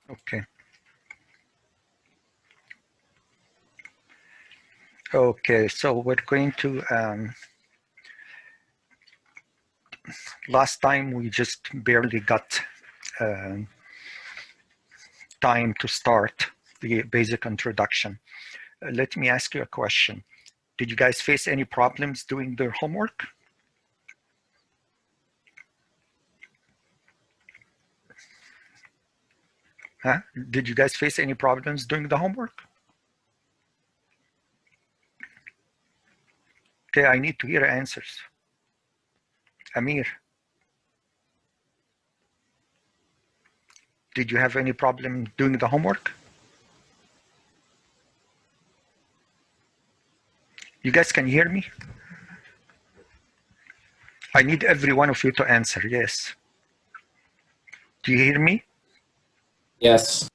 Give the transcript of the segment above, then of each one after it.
Okay. Okay, so we're going to, last time we just barely got time to start the basic introduction. Let me ask you a question. Did you guys face any problems doing their homework? Huh? Did you guys face any problems doing the homework? Okay, I need to hear answers. Amir, did you have any problem doing the homework? You guys can hear me? I need every one of you to answer, yes. Do you hear me? Yes.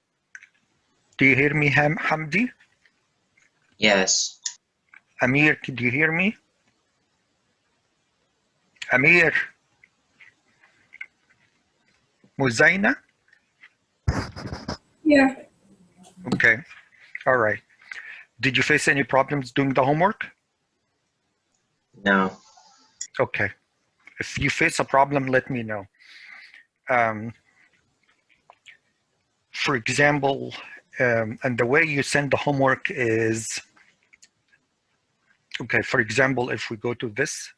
Do you hear me, Hamdi? Yes. Amir, do you hear me? Amir? Muzaina? Yeah. Okay, all right. Did you face any problems doing the homework? No. Okay. If you face a problem, let me know. For example, and the way you send the homework is, okay, for example, if we go to this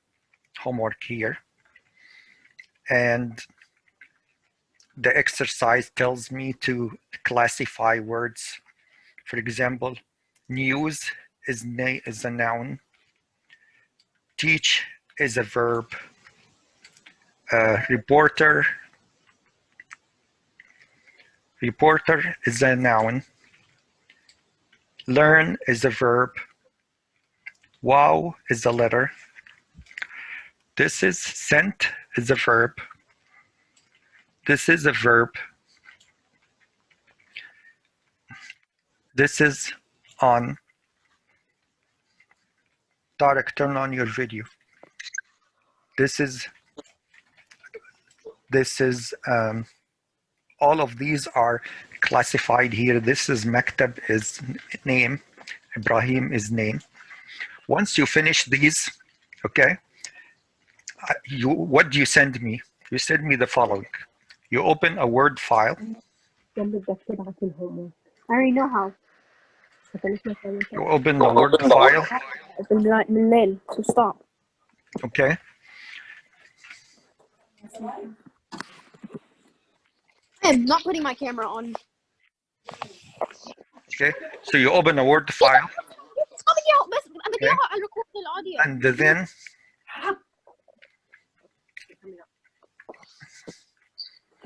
homework here, and the exercise tells me to classify words. For example, news is a noun, teach is a verb, reporter is a noun, learn is a verb, wow is a letter, this is sent is a verb, this is a verb, this is on. Tarek, turn on your video. This is all of these are classified here. This is Maktab is name, Ibrahim is name. Once you finish these, okay, what do you send me? You send me the following. You open a Word file. I already know how. You open the Word file. So stop. Okay. I am not putting my camera on. Okay. So you open a Word file. Okay. And then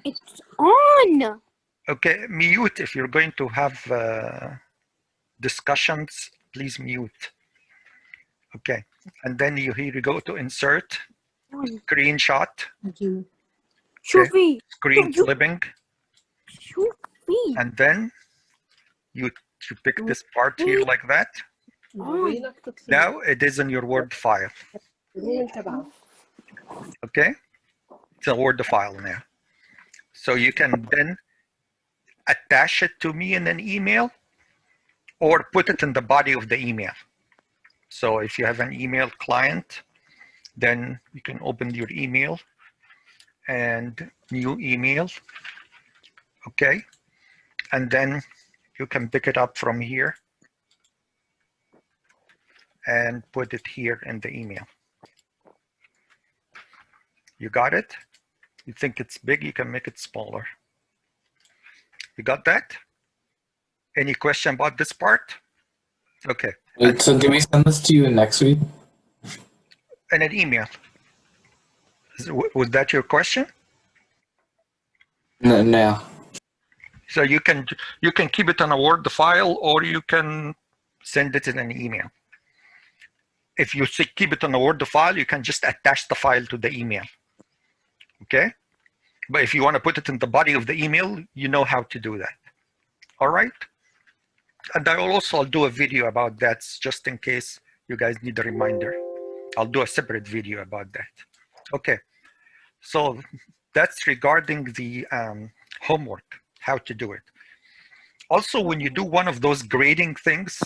It's on. okay, mute if you're going to have discussions, please mute. Okay, and then here you go to insert, screenshot, okay. Screen clipping, and then you pick this part here like that. Now it is in your Word file. Okay, it's a Word file now. So you can then attach it to me in an email or put it in the body of the email. So if you have an email client, then you can open your email and new email, okay? And then you can pick it up from here and put it here in the email. You got it? You think it's big, you can make it smaller. You got that? Any question about this part? Okay. Wait, so can we send this to you next week? In an email. Was that your question? No. So you can keep it on a Word file or you can send it in an email. If you keep it on a Word file, you can just attach the file to the email. Okay? But if you want to put it in the body of the email, you know how to do that. All right? And I'll do a video about that just in case you guys need a reminder. I'll do a separate video about that. Okay. So that's regarding the homework, how to do it. Also, when you do one of those grading things,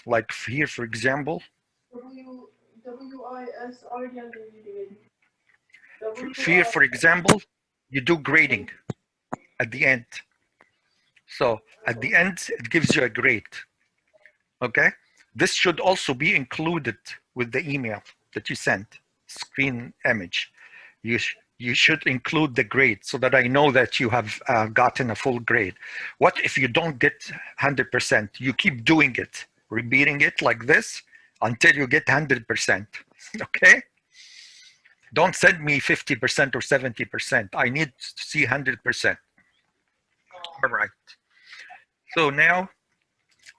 like here, for example, here, for example, you do grading at the end. So at the end, it gives you a grade. Okay? This should also be included with the email that you sent, screen image. You should include the grade so that I know that you have gotten a full grade. What if you don't get 100%? You keep doing it, repeating it like this until you get 100%. Okay? Don't send me 50% or 70%. I need to see 100%. All right. So now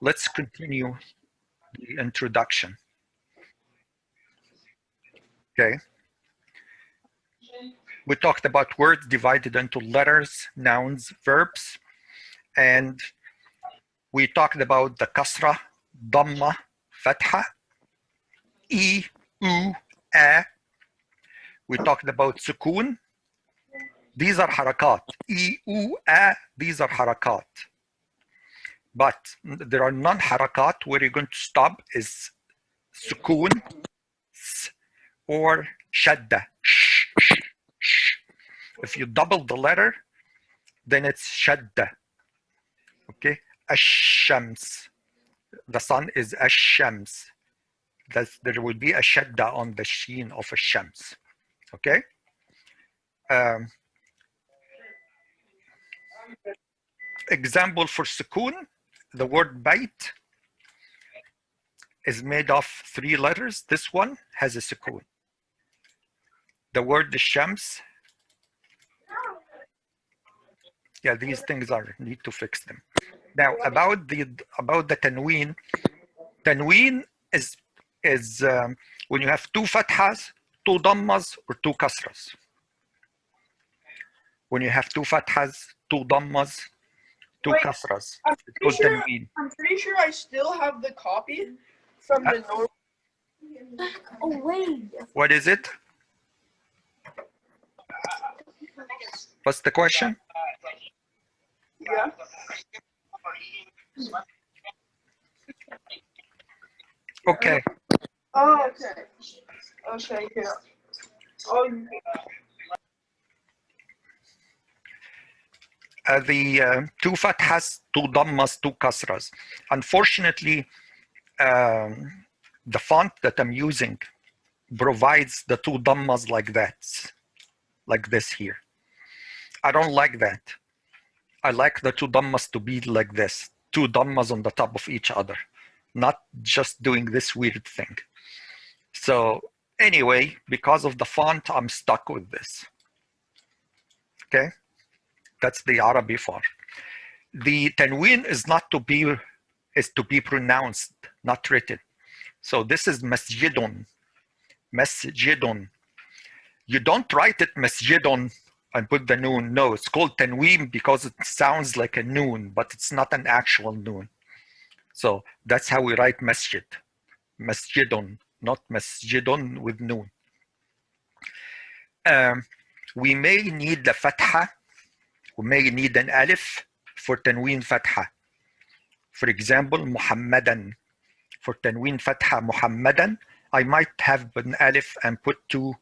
let's continue the introduction. Okay. We talked about words divided into letters, nouns, verbs, and we talked about the kasra, dhamma, fatha, e, u, a. We talked about sukoon. These are harakat. E, u, a, these are harakat. But there are non-harakat where you're going to stop is sukoon or shadda. If you double the letter, then it's shadda. Okay, ash-shams. The sun is ash-shams. There will be a shadda on the sheen of ash-shams. Okay. Example for sukoon, the word bait is made of 3 letters. This one has a sukoon. The word shams, yeah, these things need to fix them. Now about the tanween. Tanween is when you have 2 fathas, 2 dhammas, or 2 kasras. When you have 2 fathas, 2 dhammas, 2 kasras, it's called tanween. I'm pretty sure I still have the copy from the normal. Oh, wait. What is it? What's the question? Yeah. Okay. Oh, okay. Okay, here. Oh, The 2 fathas, 2 dhammas, 2 kasras. Unfortunately, the font that I'm using provides the 2 dhammas like that, like this here. I don't like that. I like the 2 dhammas to be like this, 2 dhammas on the top of each other, not just doing this weird thing. So anyway, because of the font, I'm stuck with this. Okay, that's the Arabic font. The tanween is to be pronounced, not written. So this is masjidun, masjidun. You don't write it masjidun and put the noon. No, it's called tanween because it sounds like a noon, but it's not an actual noon. So that's how we write masjid, masjidun, not masjidun with noon. We may need the fatha. We may need an alif for tanween fatha. For example, Muhammadan. For tanween fatha, Muhammadan, I might have an alif and put 2.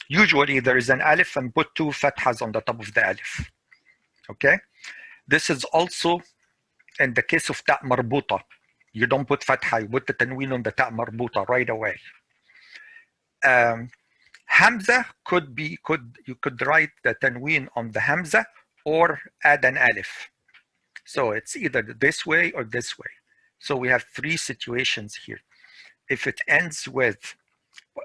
Usually there is an alif and put 2 fathas on the top of the alif. Okay? This is also in the case of ta' marbuta. You don't put fatha, you put the tanween on the ta' marbuta right away. Hamza you could write the tanween on the hamza or add an alif. So it's either this way or this way. So we have 3 situations here. If it ends with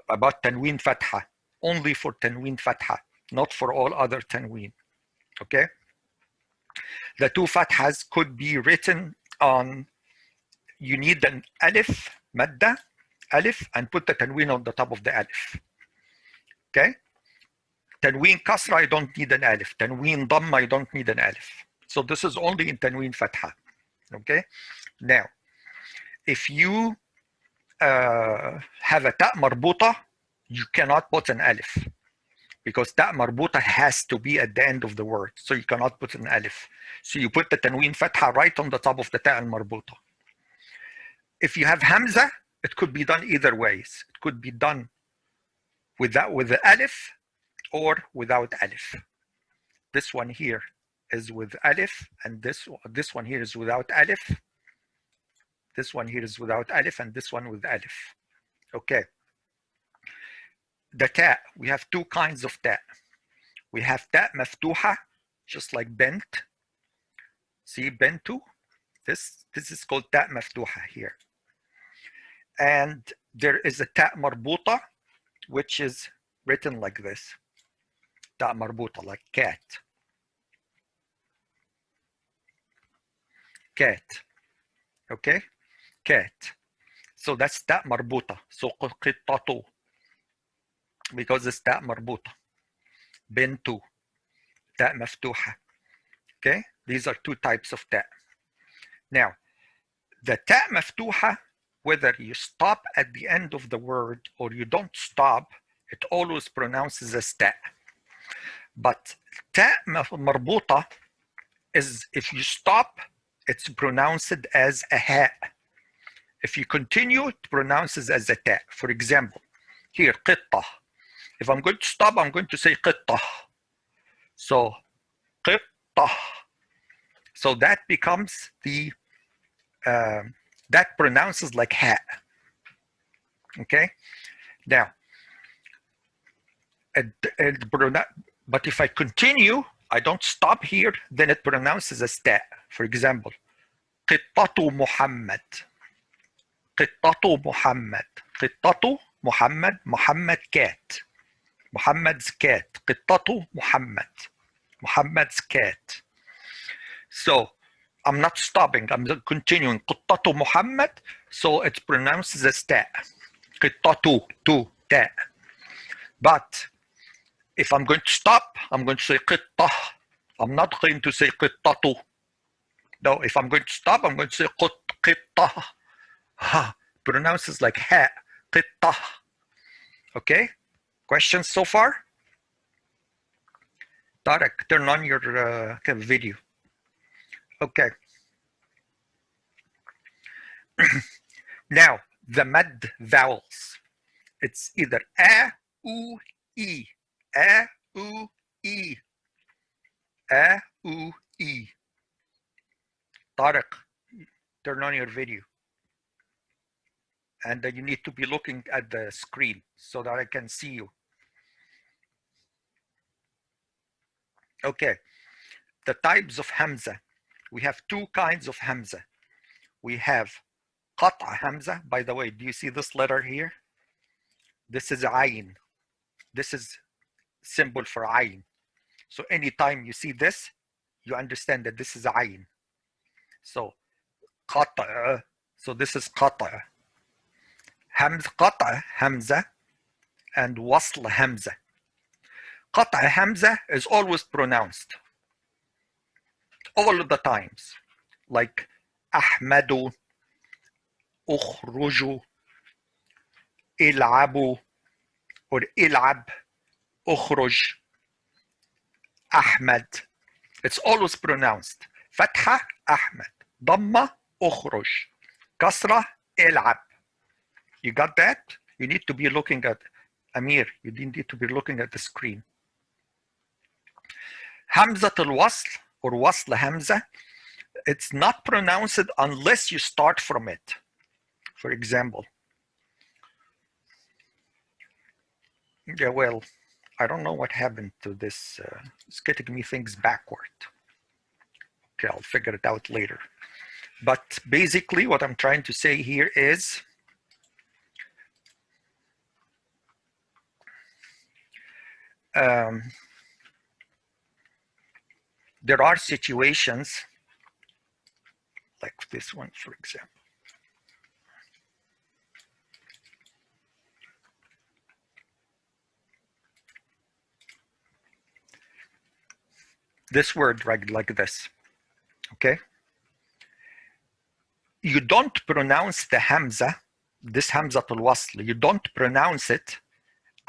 about tanween fatha, only for tanween fatha, not for all other tanween. Okay? The 2 fathas could be written on, you need an alif, madda, alif, and put the tanween on the top of the alif. Okay? Tanween kasra, I don't need an alif. Tanween dhamma, I don't need an alif. So this is only in tanween fatha. Okay? Now, if you have a ta' marbuta, you cannot put an alif because ta marbuta has to be at the end of the word, so you cannot put an alif. So you put the tanween fatha right on the top of the ta al-marbuta. If you have hamza, it could be done either ways. It could be done with the alif or without alif. This one here is with alif, and this one here is without alif. This one here is without alif, and this one with alif. Okay. The ta, we have two kinds of ta. We have ta maftuha, just like bent. See, bentu. This is called ta maftuha here. And there is a ta marbuta, which is written like this. Ta marbuta, like cat. Cat. Okay? Cat. So that's ta marbuta. So qittatu, because it's ta marbuta. Bintu, ta maftuha. Okay? These are two types of ta. Now, the ta maftuha, whether you stop at the end of the word or you don't stop, it always pronounces as ta. But ta marbuta is, if you stop, it's pronounced as a ha. If you continue, it pronounces as a ta. For example, here, qitta. If I'm going to stop, I'm going to say qitta. So, qitta. So that becomes the, that pronounces like ha. Okay? Now, but if I continue, I don't stop here, then it pronounces as ta. For example, qittatu Muhammad. Qittatu Muhammad. Qittatu Muhammad. Muhammad cat. Muhammad's cat. Qittatu Muhammad. Muhammad's cat. So I'm not stopping, I'm continuing. Qittatu Muhammad. So it pronounces as ta. Qittatu, tu, ta. But if I'm going to stop, I'm going to say qittah. I'm not going to say qittatu. No, if I'm going to stop, I'm going to say qittah. Ha, pronounces like ha, qittah. Okay? Questions so far? Tarek, turn on your video. Okay. Now, the mad vowels. It's either a, u, e. A, u, e. A, u, e. Tarek, turn on your video. And you need to be looking at the screen so that I can see you. Okay. The types of hamza. We have two kinds of hamza. We have qat'a hamza. By the way, do you see this letter here? This is ayn. This is symbol for ayn. So anytime you see this, you understand that this is ayn. So qat'a. So this is qat'a. Hamza, qat'a hamza, and wasl hamza. Qat'a hamza is always pronounced. All of the times. Like ahmadu, ukhruju, il'abu, or il'ab, ukhruj, ahmad. It's always pronounced. Fatha, ahmad. Dhamma, ukhruj. Kasra, il'ab. You got that? You need to be looking at, Amir, you need to be looking at the screen. Hamzat al-wasl, or wasl hamza, it's not pronounced unless you start from it. For example, yeah, well, I don't know what happened to this. It's getting me things backward. Okay, I'll figure it out later. But basically what I'm trying to say here is there are situations like this one, for example. This word right like this, okay? You don't pronounce the hamza, this hamzatul wasl, you don't pronounce it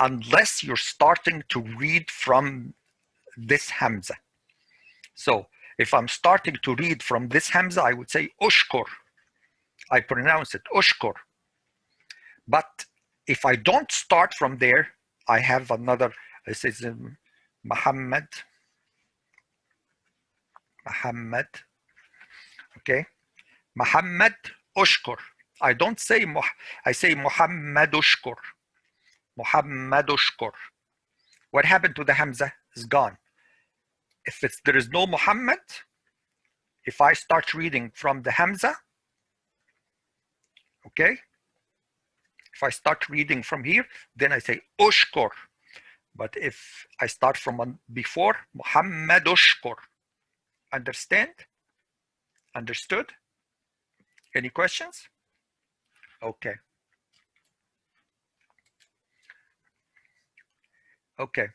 unless you're starting to read from this Hamza. So if I'm starting to read from this Hamza, I would say Ushkur. I pronounce it Ushkur. But if I don't start from there, I have another, it says Muhammad, okay? Muhammad Ushkur. I don't say, I say Muhammad Ushkur. Muhammad Ushkur. What happened to the Hamza? It's gone. If there is no Muhammad, if I start reading from the Hamza, okay? If I start reading from here, then I say Ushkur. But if I start from before, Muhammad Ushkur. Understand? Understood? Any questions? Okay. Okay.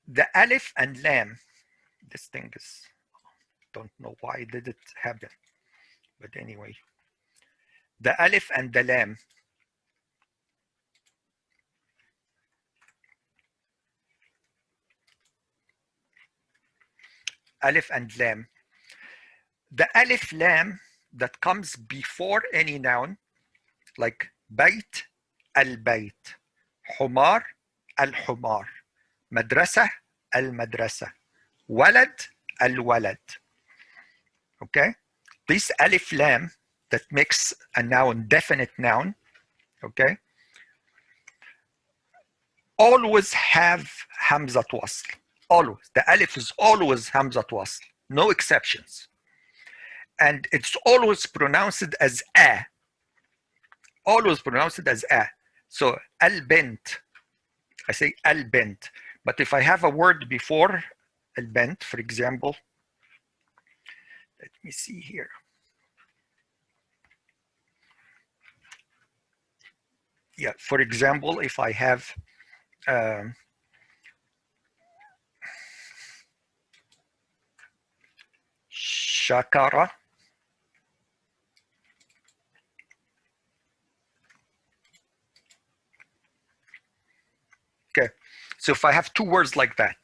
The alif and lam, this thing is, don't know why did it happen, but anyway. The alif and the lam. Alif and lam. The alif lam that comes before any noun, like bayt, al-bayt, humar, al-humar, madrasa, al-madrasa, walad, al-walad. Okay? This alif lam that makes a noun definite noun, okay, always have hamzat wasl. Always. The alif is always hamzat wasl. No exceptions. And it's always pronounced as a. Always pronounced as a. So al-bint, I say al-bint. But if I have a word before al-bint, for example, let me see here. Yeah, for example, if I have shakara, okay, so if I have two words like that,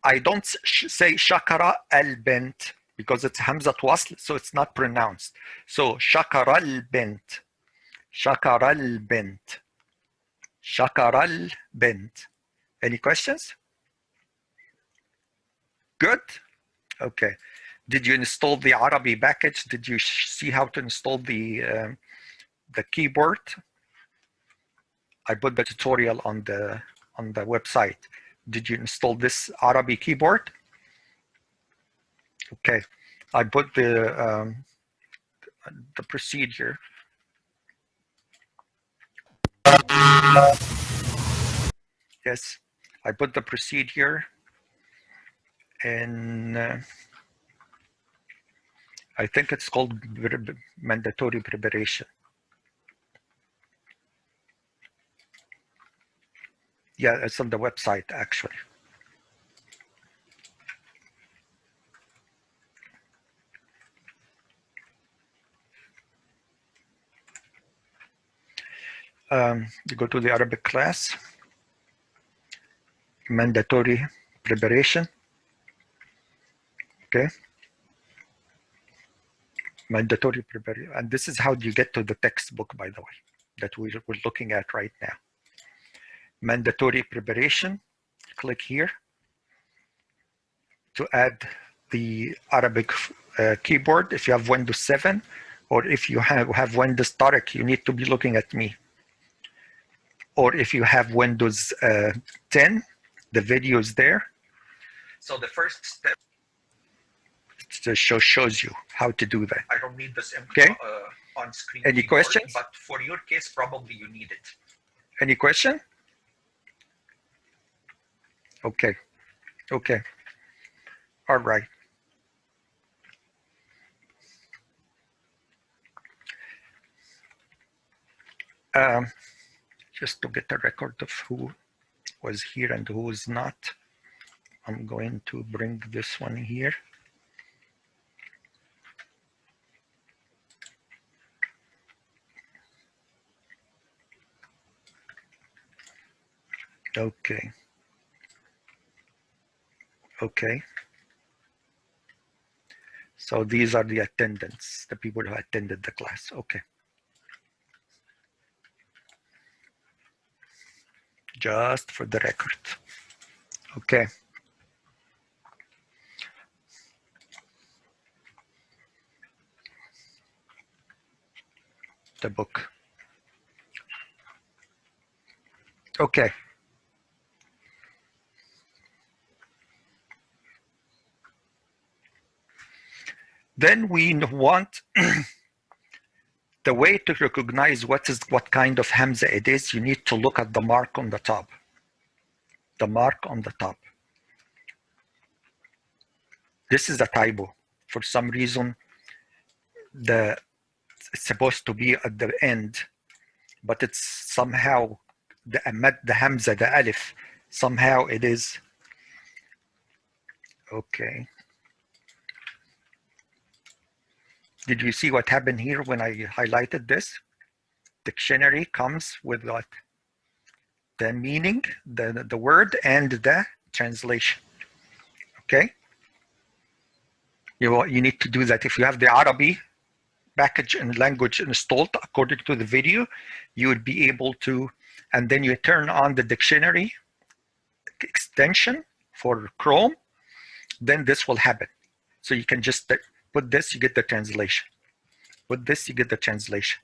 I don't say shakara al-bint because it's hamzat wasl, so it's not pronounced. So shakara al-bint, shakara al-bint, shakara al-bint. Any questions? Good? Okay. Did you install the Arabic package? Did you see how to install the keyboard? I put the tutorial on the website. Did you install this Arabic keyboard? Okay. I put the procedure. Yes, I put the procedure in, I think it's called mandatory preparation. Yeah, it's on the website actually. You go to the Arabic class, mandatory preparation. Okay. Mandatory preparation. And this is how you get to the textbook, by the way, that we're looking at right now. Mandatory preparation. Click here to add the Arabic keyboard. If you have Windows 7, or if you have Windows Tarek, you need to be looking at me. Or if you have Windows 10, the video is there. So the first step shows you how to do that. I don't need this on screen. Any questions? But for your case, probably you need it. Any question? Okay. Okay. All right. Just to get a record of who was here and who is not, I'm going to bring this one here. Okay. Okay. So these are the attendants, the people who attended the class. Okay. Just for the record. Okay. The book. Okay. Then we want the way to recognize what kind of hamza it is. You need to look at the mark on the top. The mark on the top. This is a typo. For some reason, it's supposed to be at the end, but it's somehow the hamza, the alif, somehow it is. Okay. Did you see what happened here when I highlighted this? Dictionary comes with what? The meaning, the word, and the translation. Okay? You need to do that. If you have the Arabic package and language installed according to the video, you would be able to, and then you turn on the dictionary extension for Chrome, then this will happen. So you can just put this, you get the translation. Put this, you get the translation.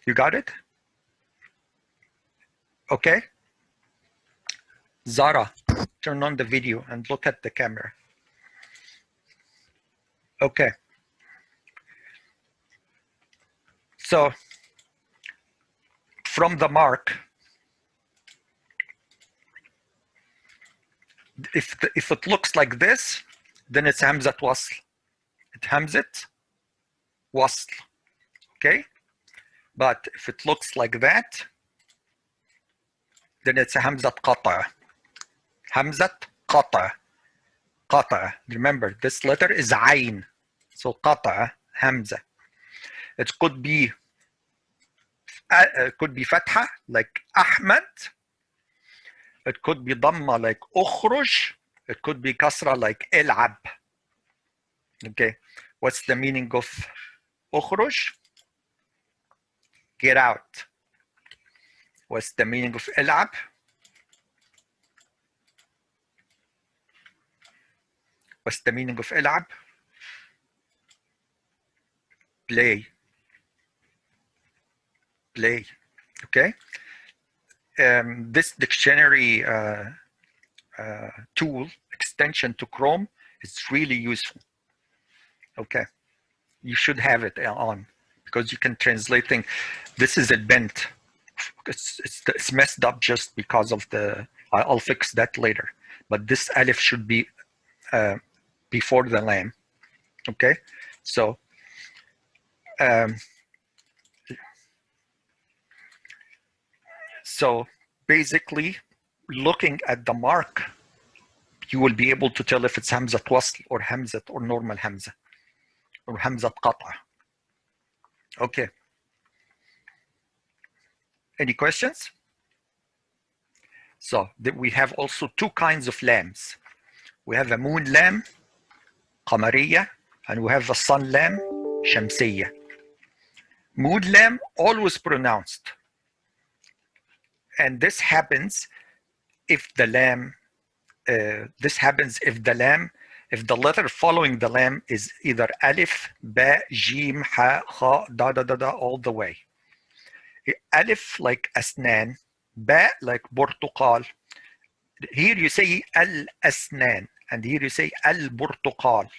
You got it? Okay. Zara, turn on the video and look at the camera. Okay. So from the mark, if it looks like this, then it's Hamzat Wasl. It's Hamzat Wasl. Okay? But if it looks like that, then it's a Hamzat Qata. Hamzat Qata. Qata. Remember, this letter is Ain. So Qata, Hamza. It could be Fatha, like Ahmad. It could be Dhamma, like Ukhruj. It could be Kasra, like Il'ab. Okay. What's the meaning of Ukhruj? Get out. What's the meaning of Il'ab? What's the meaning of Il'ab? Play. Play. Okay. This dictionary tool, extension to Chrome, is really useful. Okay. You should have it on because you can translate things. This is a bent. It's messed up just because of the, I'll fix that later. But this alif should be before the lam. Okay. So, basically, looking at the mark, you will be able to tell if it's Hamzat Wasl or Hamzat or normal Hamza or Hamzat Qata. Okay. Any questions? So we have also two kinds of lams. We have a moon lam, Qamariya, and we have a sun lam, Shamsiya. Moon lam always pronounced. And this happens if the lam, if the letter following the lam is either alif, ba, jim, ha, kha, da, da, da, da, all the way. Alif like asnan, ba like burtuqal. Here you say al-asnan, and here you say al-burtuqal.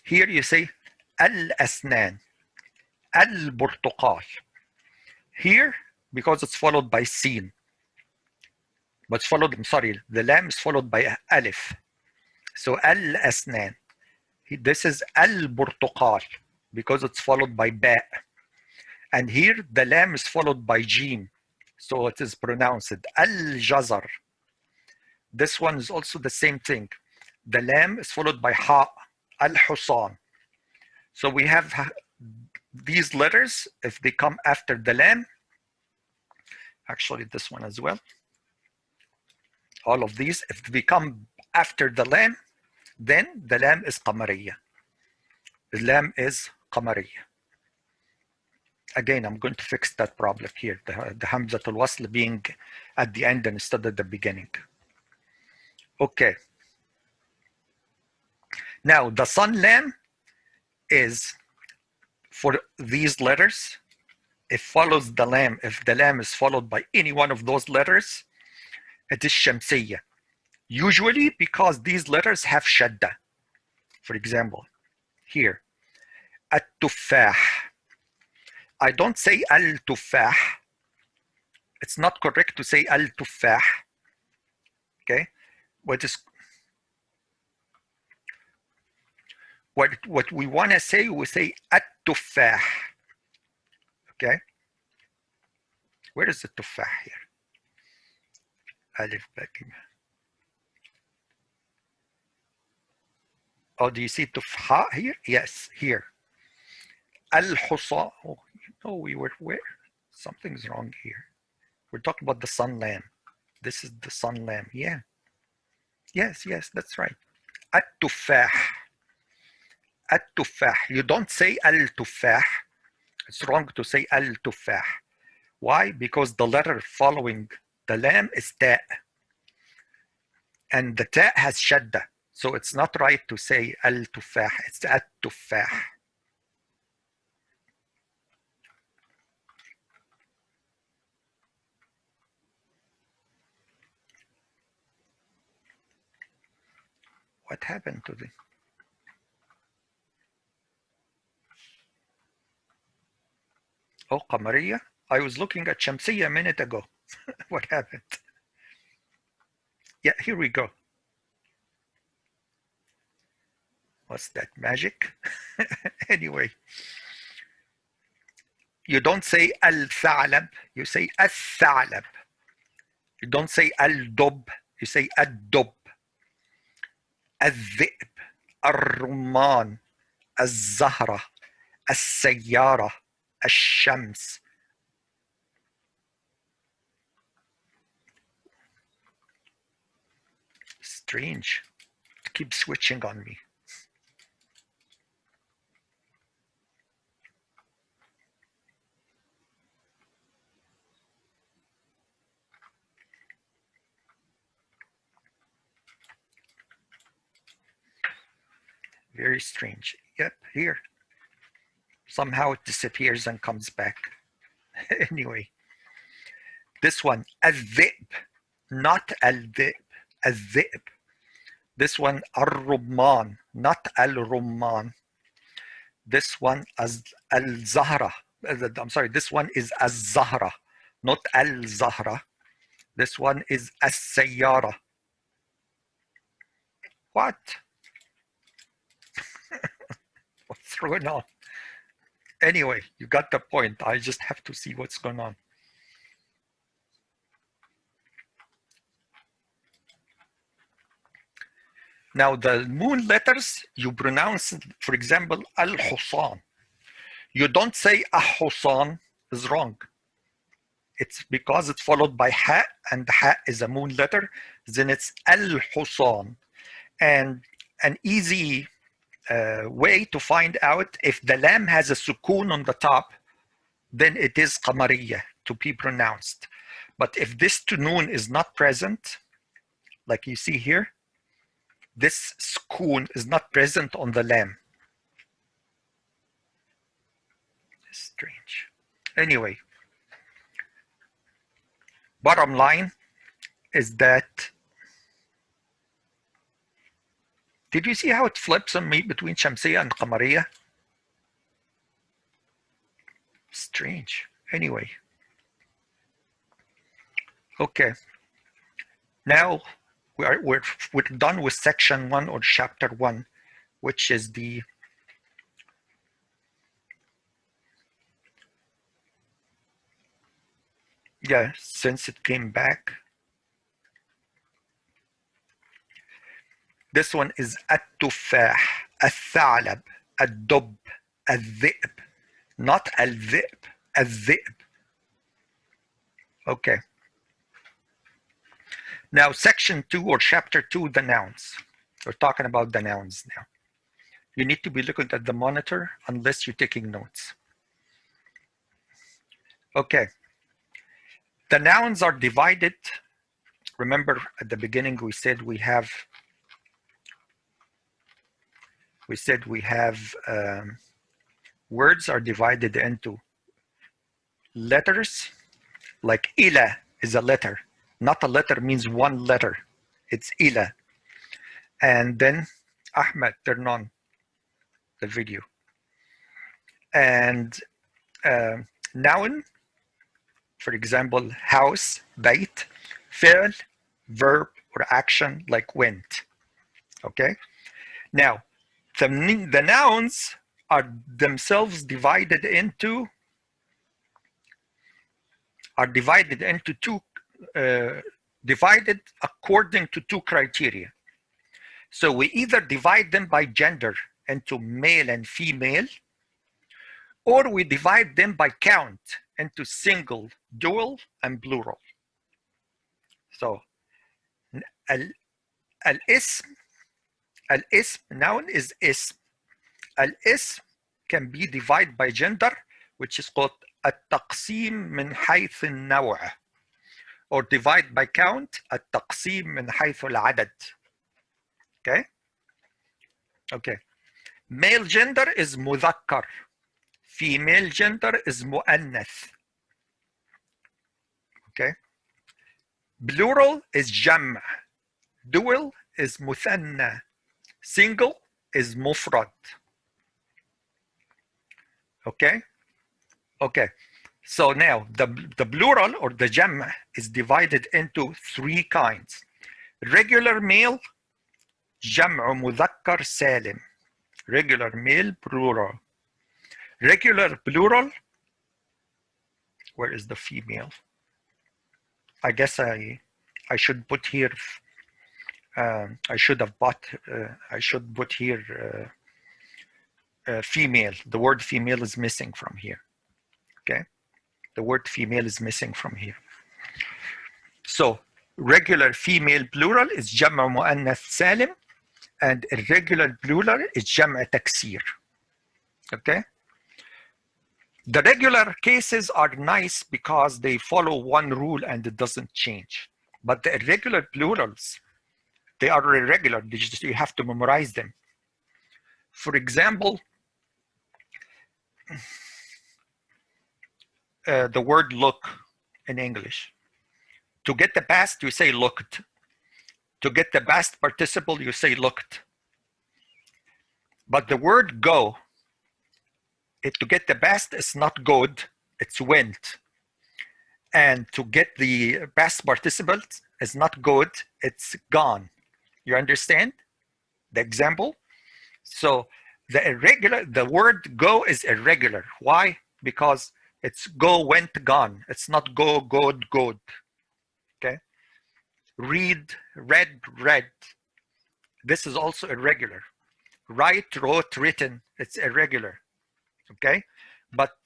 Here you say al-asnan, al-burtuqal. Here, because it's followed by sin, but it's followed, I'm sorry, the lam is followed by alif. So al-asnan. This is al-burtuqal because it's followed by ba. And here the lam is followed by jim. So it is pronounced al-jazar. This one is also the same thing. The lam is followed by ha, al-husan. So we have these letters, if they come after the lam, actually this one as well, all of these, if they come after the lam, then the lam is qamariya. The lam is qamariya. Again, I'm going to fix that problem here, the hamzatul wasl being at the end instead of the beginning. Okay. Now the sun lam is for these letters. It follows the lam. If the lam is followed by any one of those letters, it is shamsiyya. Usually because these letters have shadda. For example, here, at-tuffah. I don't say al-tuffah. It's not correct to say al-tuffah. Okay? What we want to say, we say at-tuffah. Okay? Where is the tuffah here? Alif Bakim. Oh, do you see tuffah here? Yes, here. Al-Husa. Oh, no, we were where? Something's wrong here. We're talking about the sun lamb. This is the sun lamb. Yeah. Yes, that's right. At-Tuffah. At-Tuffah. You don't say Al-Tuffah. It's wrong to say Al-Tuffah. Why? Because the letter following the lamb is ta. And the ta has shadda. So it's not right to say Al-Tuffah. It's At-Tuffah. What happened to the... Oh, Qamariya? I was looking at Shamsiyya a minute ago. What happened? Yeah, here we go. What's that, magic? Anyway. You don't say al-tha'lab, you say al-tha'lab. You don't say al-dub, you say ad-dub. Al-dhi'b, al-rumman, al-zahra, al-sayyara, al-shams. Strange. It keeps switching on me. Very strange. Yep, here. Somehow it disappears and comes back. Anyway, this one, al-dhib, not al-dhib, al-dhib. This one, al-rumman, not al-rumman. This one, al-zahra. I'm sorry, this one is al-zahra, not al-zahra. This one is al-sayyara. What? What's going on? Anyway, you got the point. I just have to see what's going on. Now the moon letters, you pronounce, for example, al-Husan. You don't say ah-Husan is wrong. It's because it's followed by ha, and ha is a moon letter, then it's al-Husan. And an easy way to find out if the lam has a sukoon on the top, then it is qamariya to be pronounced. But if this noon is not present, like you see here, this sukoon is not present on the lam. Strange. Anyway, bottom line is that, did you see how it flips on me between Shamsiyya and Qamariya? Strange. Anyway. Okay. Now we're done with section 1 or chapter 1, which is the since it came back. This one is at-tuffah, al-tha'lab, ad-dub, الذئب, not الذئب, الذئب. Okay. Now, section 2 or chapter 2, the nouns. We're talking about the nouns now. You need to be looking at the monitor unless you're taking notes. Okay. The nouns are divided. Remember at the beginning we said we have words are divided into letters, like ila is a letter. Not a letter means one letter. It's ila. And then Ahmed, turn on the video. And noun, for example, house, bait, fi'l, verb or action like went. Okay. Now, the nouns are themselves divided into two, divided according to two criteria. So we either divide them by gender into male and female, or we divide them by count into single, dual, and plural. So al-ism, noun is ism. Al-ism can be divided by gender, which is called التقسيم من حيث النوع, or divide by count التقسيم من حيث العدد. Okay? Okay. Male gender is مذكر. Female gender is مؤنث. Okay? Plural is جمع. Dual is مثنى. Single is مفرد. Okay? Okay. So now the plural or the جمع is divided into three kinds. Regular male, جمع مذكر سالم. Regular male plural. Regular plural, where is the female? I guess I should put here, I should put here female. The word female is missing from here. Okay, the word female is missing from here. So regular female plural is جمع مؤنث سالم, and irregular plural is جمع تكسير. Okay. The regular cases are nice because they follow one rule and it doesn't change. But the irregular plurals, they are irregular. You have to memorize them. For example, the word look in English. To get the past, you say looked. To get the past participle, you say looked. But the word go, to get the past is not good, it's went. And to get the past participle is not good, it's gone. You understand the example? So the word go is irregular. Why? Because it's go, went, gone. It's not go, good, good. Okay? Read, read, read. This is also irregular. Write, wrote, written. It's irregular. Okay? But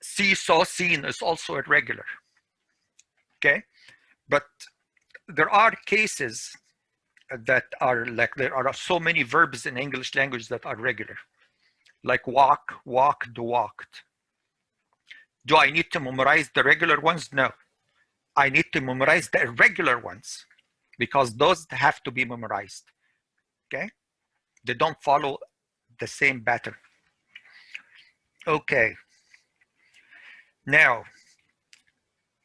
see, saw, seen is also irregular. Okay? But there are cases that are like, there are so many verbs in English language that are regular. Like walk, walked, walked. Do I need to memorize the regular ones? No. I need to memorize the irregular ones because those have to be memorized. Okay? They don't follow the same pattern. Okay. Now,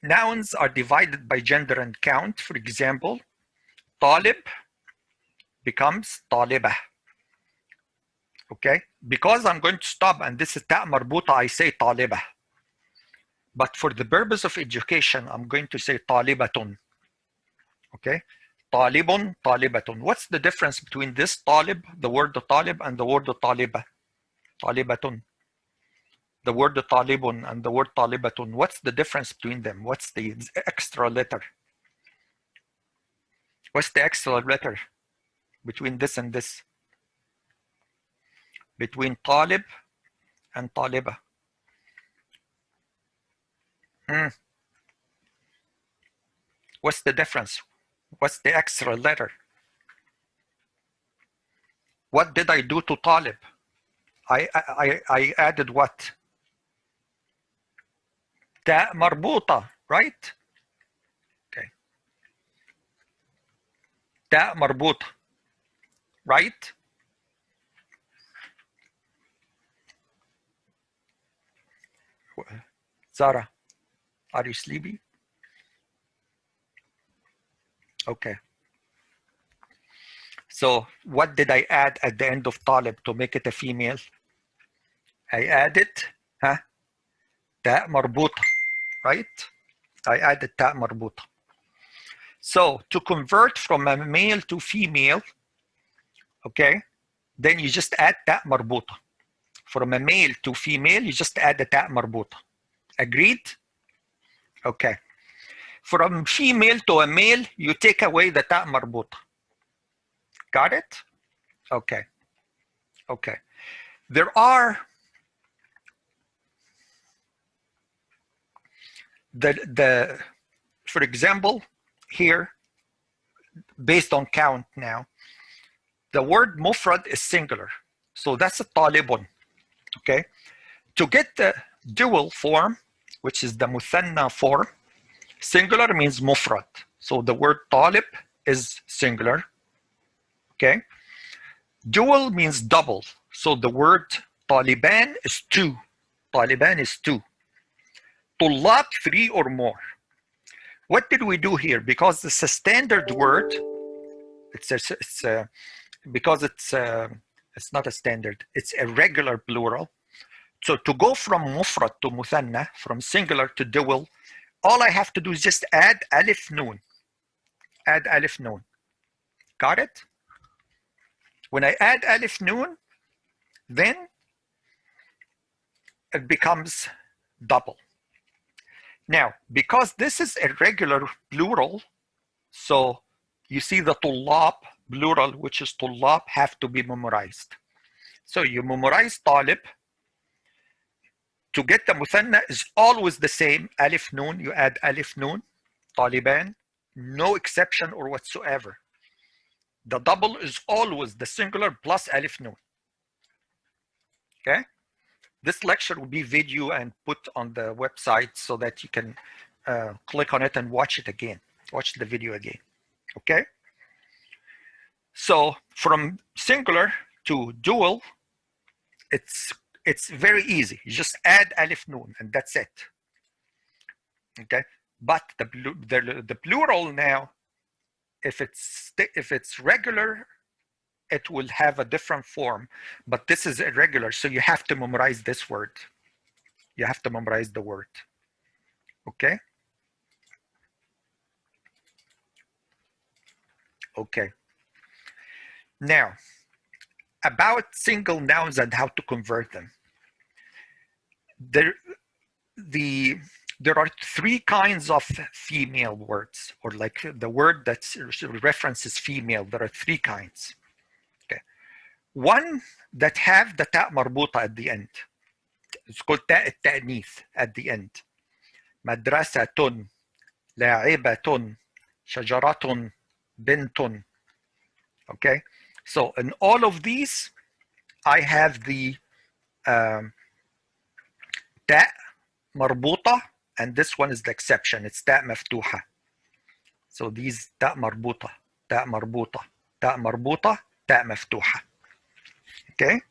nouns are divided by gender and count. For example, طالب becomes طالبة. Okay? Because I'm going to stop and this is تاء مربوطة, I say طالبة. But for the purpose of education, I'm going to say طالبة. Okay? طالب, طالبة. What's the difference between this طالب, the word طالب, and the word طالبة? طالبة. The word طالب and the word طالبة. What's the difference between them? What's the extra letter? What's the extra letter between this and this? between طالب and طالبة. What's the difference? What's the extra letter? What did I do to طالب? I added what? تاء مربوطة, right? Okay. تاء مربوطة, right? Zara, are you sleepy? Okay. So what did I add at the end of طالب to make it a female? I added تاء مربوطة, right? I added تاء مربوطة. So to convert from a male to female, okay, then you just add تاء مربوطة. From a male to female, you just add the تاء مربوطة. Agreed? Okay. From female to a male, you take away the تاء مربوطة. Got it? Okay. Okay. There are for example, here, based on count now, the word mufrad is singular. So that's a talibun. Okay. To get the dual form, which is the muthanna form, singular means mufrad. So the word talib is singular. Okay. Dual means double. So the word taliban is two. Taliban is two. Tullab, three or more. What did we do here? Because it's a standard word, because it's not a standard, it's a regular plural. So to go from mufrad to muthanna, from singular to dual, all I have to do is just add alif noon. Add alif noon. Got it? When I add alif noon, then it becomes double. Now, because this is a regular plural, so you see the tullab plural, which is tullab, have to be memorized. So you memorize talib. To get the muthanna is always the same, alif noon, you add alif noon, taliban, no exception or whatsoever. The double is always the singular plus alif noon. Okay? This lecture will be video and put on the website so that you can click on it and watch it again, watch the video again. Okay? So from singular to dual, it's very easy. You just add alif noon and that's it. Okay? But the plural now, if it's regular, it will have a different form, but this is irregular, so you have to memorize this word. You have to memorize the word. Okay? Okay. Now, about single nouns and how to convert them. There are three kinds of female words, or like the word that references female. There are three kinds. Okay. One that have the ta' marbuta at the end. It's called ta' at-ta'nith at the end. Madrasatun, la'ibatun, shajaratun, bintun. Okay. So in all of these, I have the ta' marbuta, and this one is the exception. It's ta' maftuha. So these ta' marbuta, ta' marbuta, ta' marbuta, ta' maftuha. Okay?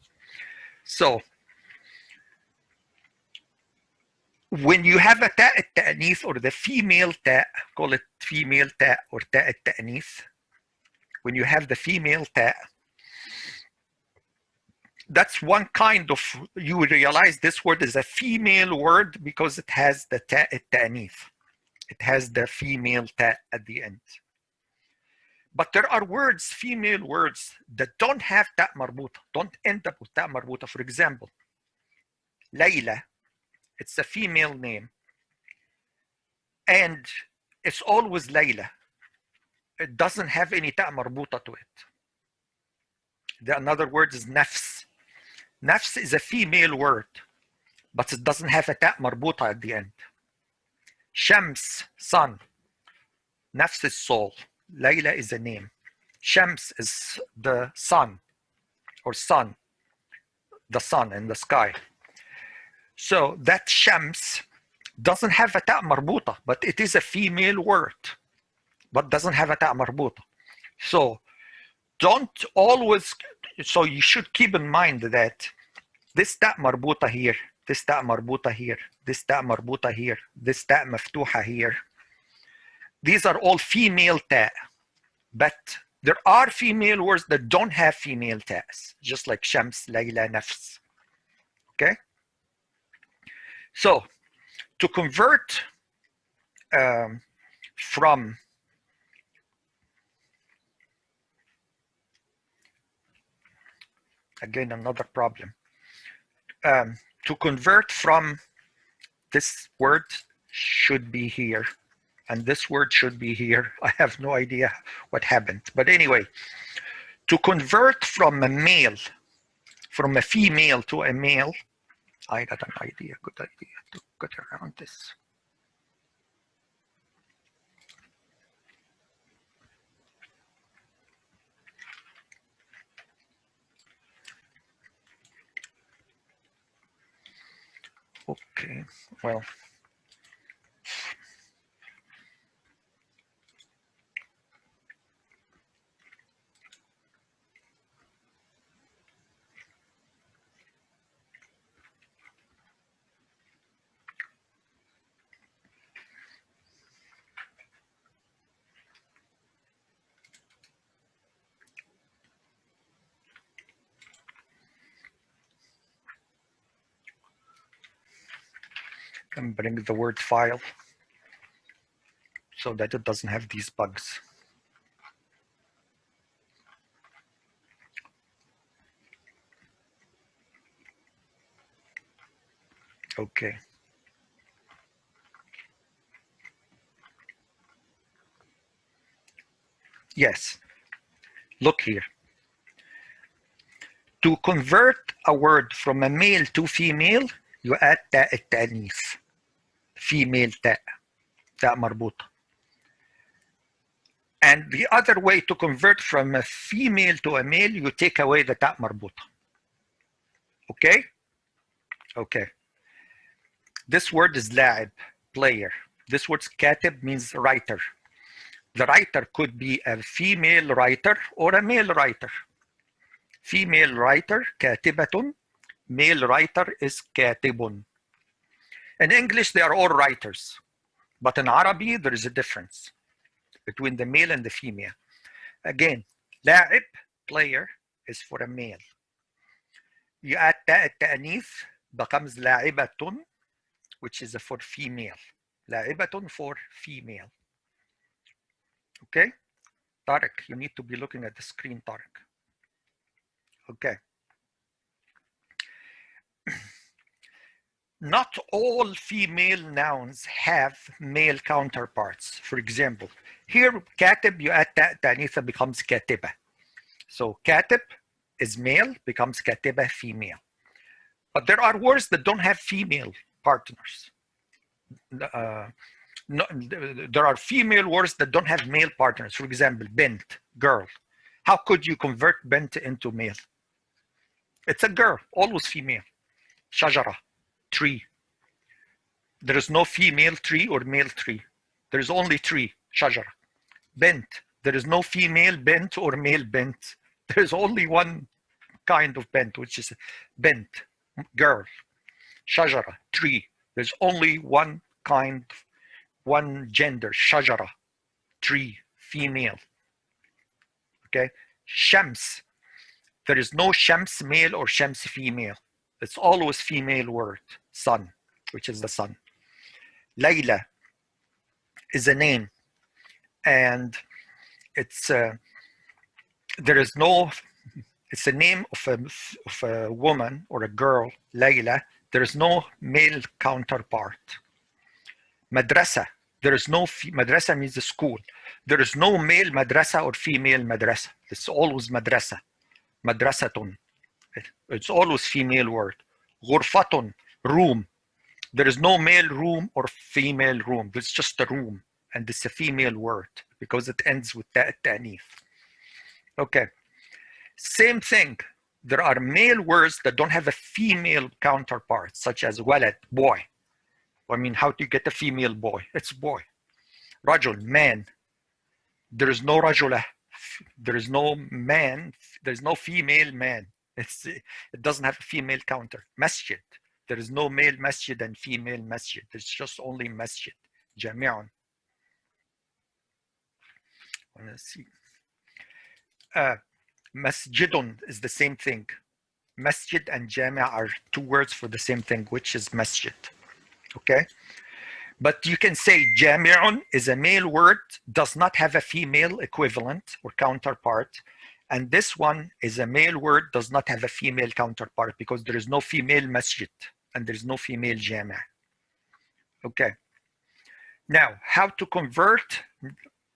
So when you have a ta' at-ta'nith or the female ta', call it female ta' or ta' at-ta'nith, when you have the female ta', that's one kind of, you realize this word is a female word because it has the ta' at-ta'nith. It has the female ta' at the end. But there are words, female words, that don't have ta' marbuta, don't end up with ta' marbuta. For example, Layla, it's a female name. And it's always Layla. It doesn't have any ta' marbuta to it. The another word is nafs. Nafs is a female word, but it doesn't have a ta' marbuta at the end. Shams, sun. Nafs is soul. Layla is a name. Shams is the sun, or sun, the sun in the sky. So that Shams doesn't have a ta' marbuta, but it is a female word, but doesn't have a ta' marbuta. So don't always, so you should keep in mind that this ta' marbuta here, this ta' marbuta here, this ta' marbuta here, this ta' maftuha here, these are all female ta', but there are female words that don't have female ta's, just like Shams, Layla, Nafs. Okay? So to convert from again another problem. To convert from this word should be here, and this word should be here. I have no idea what happened. But anyway, to convert from a male, from a female to a male, I got an idea, good idea to get around this. Okay, well. And bring the word file so that it doesn't have these bugs. Okay. Yes. Look here. To convert a word from a male to female, you add ta' التأنيث. Female ta' marbuta. And the other way to convert from a female to a male, you take away the ta' marbuta. Okay? Okay. This word is la'ib, player. This word katib means writer. The writer could be a female writer or a male writer. Female writer, katibatun. Male writer is katibun. In English, they are all writers. But in Arabic, there is a difference between the male and the female. Again, la'ib, player, is for a male. You add ta' ta'anith, becomes la'ibatun, which is for female. La'ibatun for female. Okay? Tariq, you need to be looking at the screen, Tariq. Okay. Not all female nouns have male counterparts. For example, here katib, you add ta'nitha, becomes katiba. So katib is male, becomes katiba female. But there are words that don't have female partners. No, there are female words that don't have male partners. For example, bint, girl. How could you convert bint into male? It's a girl, always female. Shajara, tree. There is no female tree or male tree. There is only tree, shajara. Bint, there is no female bint or male bint. There is only one kind of bint, which is bint, girl. Shajara, tree. There's only one kind, one gender, shajara, tree, female. Okay, shams. There is no shams male or shams female. It's always female word, sun, which is the sun. Layla is a name, and it's there is no. It's a name of a woman or a girl, Layla. There is no male counterpart. Madrasa. There is no madrasa means the school. There is no male madrasa or female madrasa. It's always madrasa. Madrasatun. It's always female word. غرفة, room. There is no male room or female room. It's just a room, and it's a female word because it ends with ta التأنيث. Okay. Same thing. There are male words that don't have a female counterpart, such as ولد, boy. I mean, how do you get a female boy? It's boy. رجل, man. There is no رجلة. There is no man. There is no female man. It doesn't have a female counter. Masjid. There is no male masjid and female masjid. There's just only masjid. جامع. Let's see. Masjidun is the same thing. Masjid and jami' are two words for the same thing, which is masjid. Okay? But you can say jami'un is a male word, does not have a female equivalent or counterpart. And this one is a male word, does not have a female counterpart because there is no female masjid and there is no female jami'. Okay. Now, how to convert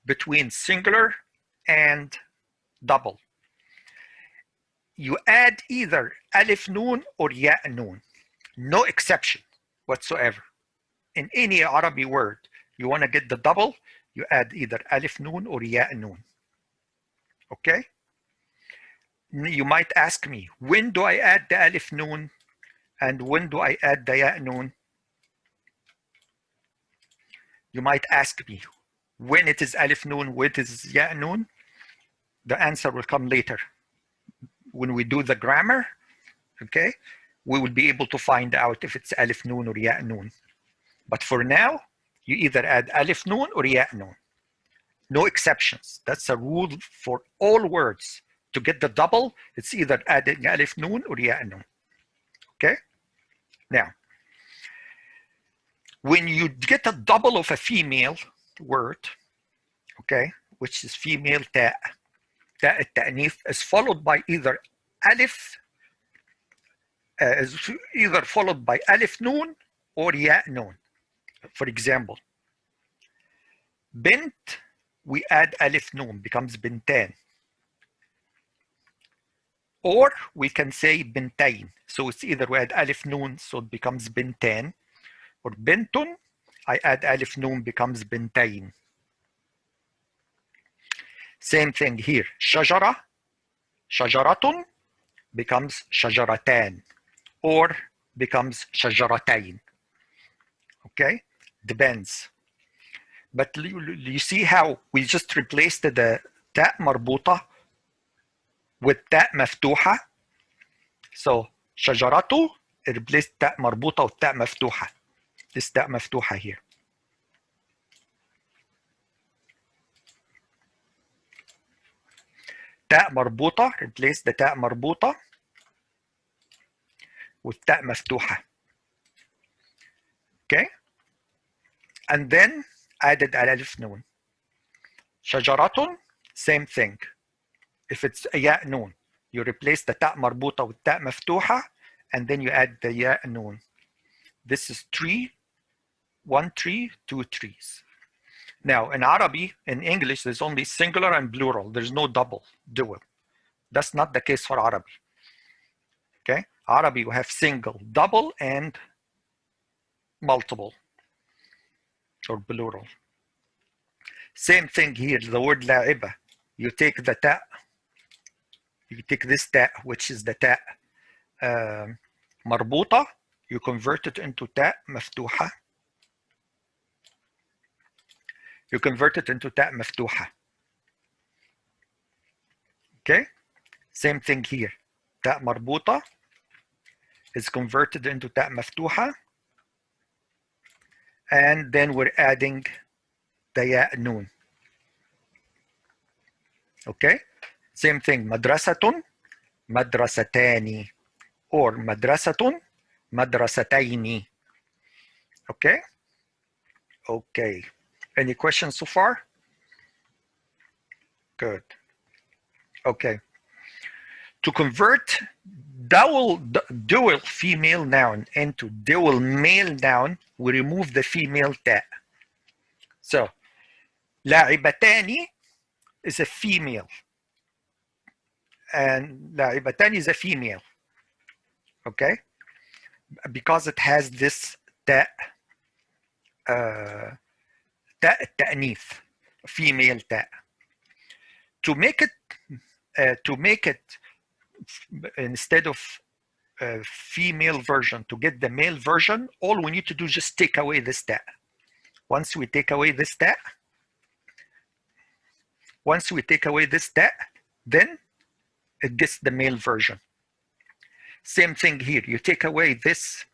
between singular and double. You add either alif noon or ya noon. No exception whatsoever. In any Arabic word, you want to get the double, you add either alif noon or ya noon. Okay? You might ask me, when do I add the alif noon and when do I add the ya noon? You might ask me, when it is alif noon, when it is ya noon? The answer will come later. When we do the grammar, okay, we will be able to find out if it's alif noon or ya noon. But for now, you either add alif noon or ya noon. No exceptions. That's a rule for all words. To get the double, it's either adding alif noon or ya noon. Okay? Now, when you get a double of a female word, okay, which is female ta, ta التأنيث is followed by either alif, is either followed by alif noon or ya noon. For example, bint, we add alif noon, becomes bintan. Or we can say bintain. So it's either we add alif noon, so it becomes bintan, or bintun, I add alif noon, becomes bintain. Same thing here. Shajara, shajaratun becomes shajaratan, or becomes shajaratain. Okay, depends. But you see how we just replaced the ta marbuta with ta maftuha. So shajaratu replaced ta marbuta with ta maftuha. This ta maftuha here. تاء مربوطة replace the تاء مربوطة والتاء مفتوحة. Okay? And then added alif noon. شجرة, same thing. If it's a ya noon, you replace the تاء مربوطة with تاء مفتوحة and then you add the ya noon. This is tree, 1 tree, 2 trees. Now, in Arabic, in English, there's only singular and plural. There's no double, dual. That's not the case for Arabic. Okay? Arabic, we have single, double, and multiple, or plural. Same thing here, the word la'iba. You take the ta, you take this ta, which is the ta marbuta, you convert it into ta maftuha. You convert it into ta maftuha. Okay? Same thing here. Ta marbuta is converted into ta maftuha. And then we're adding the ya noon. Okay? Same thing. Madrasatun, madrasatani. Or madrasatun, madrasataini. Okay? Okay. Any questions so far? Good. Okay. To convert dual female noun into dual male noun, we remove the female ta. So, la'ibatani is a female. And la'ibatani is a female. okay? Because it has this تاء تاء التأنيث, female تاء. To make it instead of female version, to get the male version, all we need to do is just take away this تاء. Once we take away this تاء, then it gets the male version. Same thing here. You take away this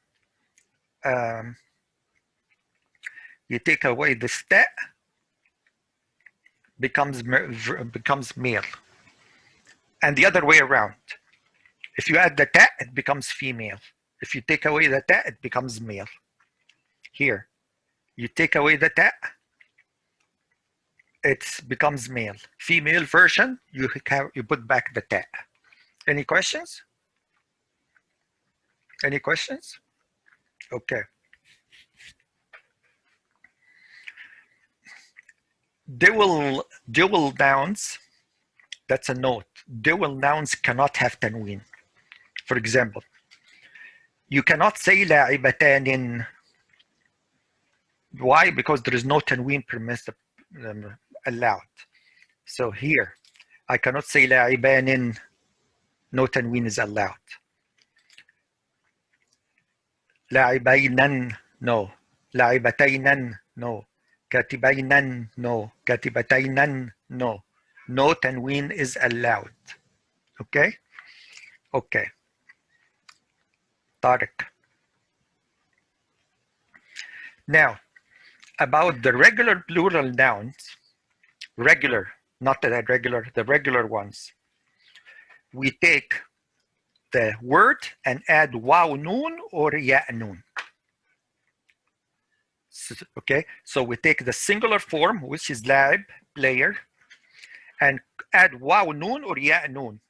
تاء, becomes male. And the other way around. If you add the تاء, it becomes female. If you take away the تاء, it becomes male. Here, you take away the تاء, it becomes male. Female version, you put back the تاء. Any questions? Any questions? Okay. Dual nouns, that's a note. Dual nouns cannot have tanween. For example, you cannot say لاعبتان. Why? Because there is no tanween permissible, allowed. So here, I cannot say لاعبان. No tanween is allowed. لاعبين, no. لاعبتين, no. كاتبين, no. كاتبتين, no. No tanween is allowed. Okay? Okay. Tariq. Now, about the regular plural nouns, regular, not the irregular, the regular ones, we take the word and add waw noon or ya noon. Okay, so we take the singular form, which is laib, player, and add waw noon or ya noon.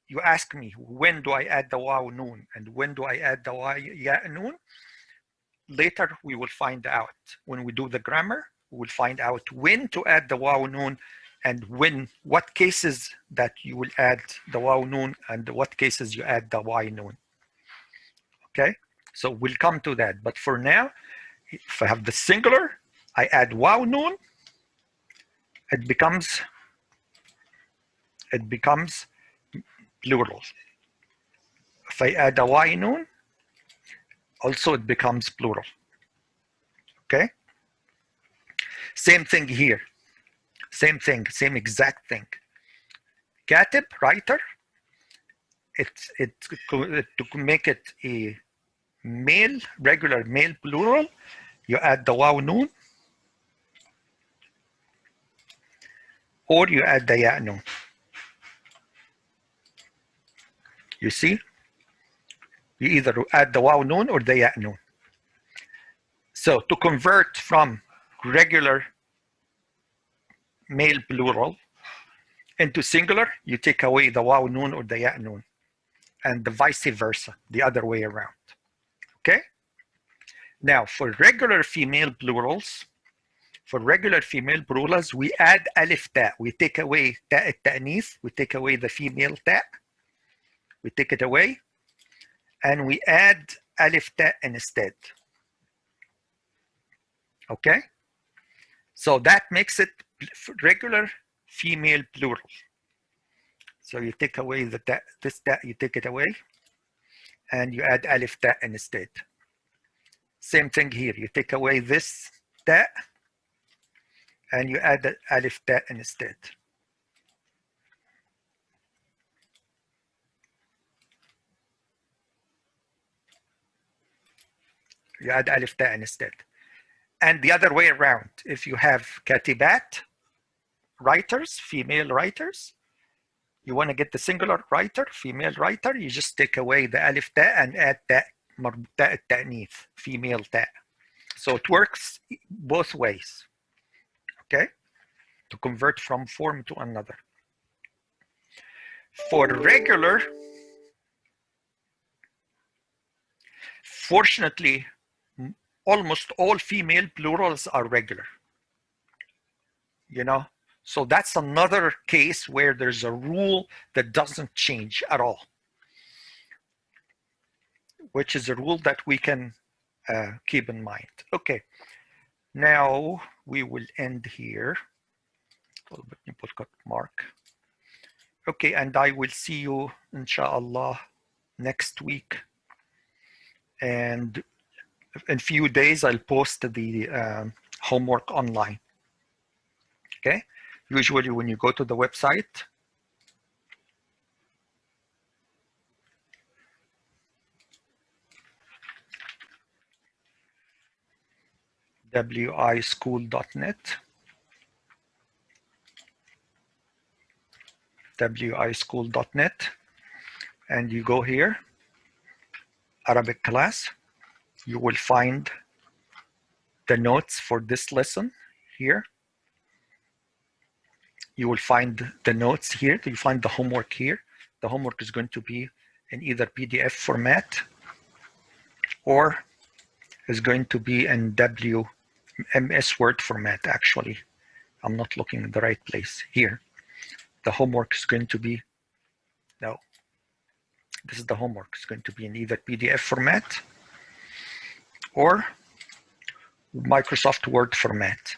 You ask me, when do I add the waw noon and when do I add the ya noon? Later we will find out. When we do the grammar, we will find out when to add the waw noon and what cases that you will add the waw noon and what cases you add the y noon. Okay, so we'll come to that. But for now, if I have the singular, I add waw noon, it becomes plural. If I add a y noon, also it becomes plural. Okay? Same thing here. Same thing, same exact thing. Katib, writer, to make it a male, regular male plural, you add the waw noon, or you add the ya noon. You see? You either add the waw noon or the ya noon. So to convert from regular male plural into singular, you take away the waw noon or the ya noon, and the vice versa, the other way around. Okay? Now, for regular female plurals, we add alif ta. We take away ta at-ta'nith, we take away the female ta, we take it away, and we add alif ta instead. Okay? So that makes it regular female plural. So you take away the ta, this ta, you take it away, and you add alif ta instead. Same thing here. You take away this ta, and you add the alif ta instead. You add alif ta instead. And the other way around, if you have katibat, writers, female writers, you want to get the singular writer, female writer, you just take away the alif ta and add ta marbuta at-ta'nith, female ta. So it works both ways, okay? To convert from form to another. For regular, fortunately, almost all female plurals are regular, you know? So that's another case where there's a rule that doesn't change at all. which is a rule that we can keep in mind. Okay, now we will end here. Mark. Okay, and I will see you, inshallah, next week. And in few days, I'll post the homework online. Okay, usually when you go to the website, wischool.net, wischool.net, and you go here, Arabic class, you will find the notes for this lesson here. You will find the notes here. You find the homework here. The homework is going to be in either PDF format or is going to be in MS Word format, actually. I'm not looking in the right place here. The homework is going to be, no, this is the homework. It's going to be in either PDF format or Microsoft Word format.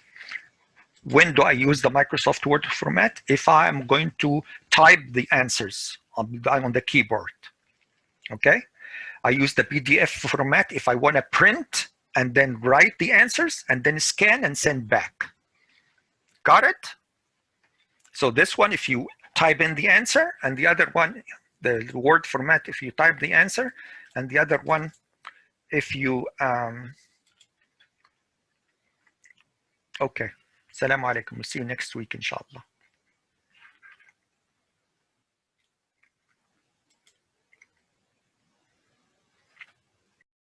When do I use the Microsoft Word format? If I am going to type the answers on the keyboard, okay? I use the PDF format if I want to print and then write the answers and then scan and send back. Got it? So this one, if you type in the answer, and the other one, the Word format, if you type the answer, and the other one, if you, okay. Assalamu alaikum. We'll see you next week, inshallah.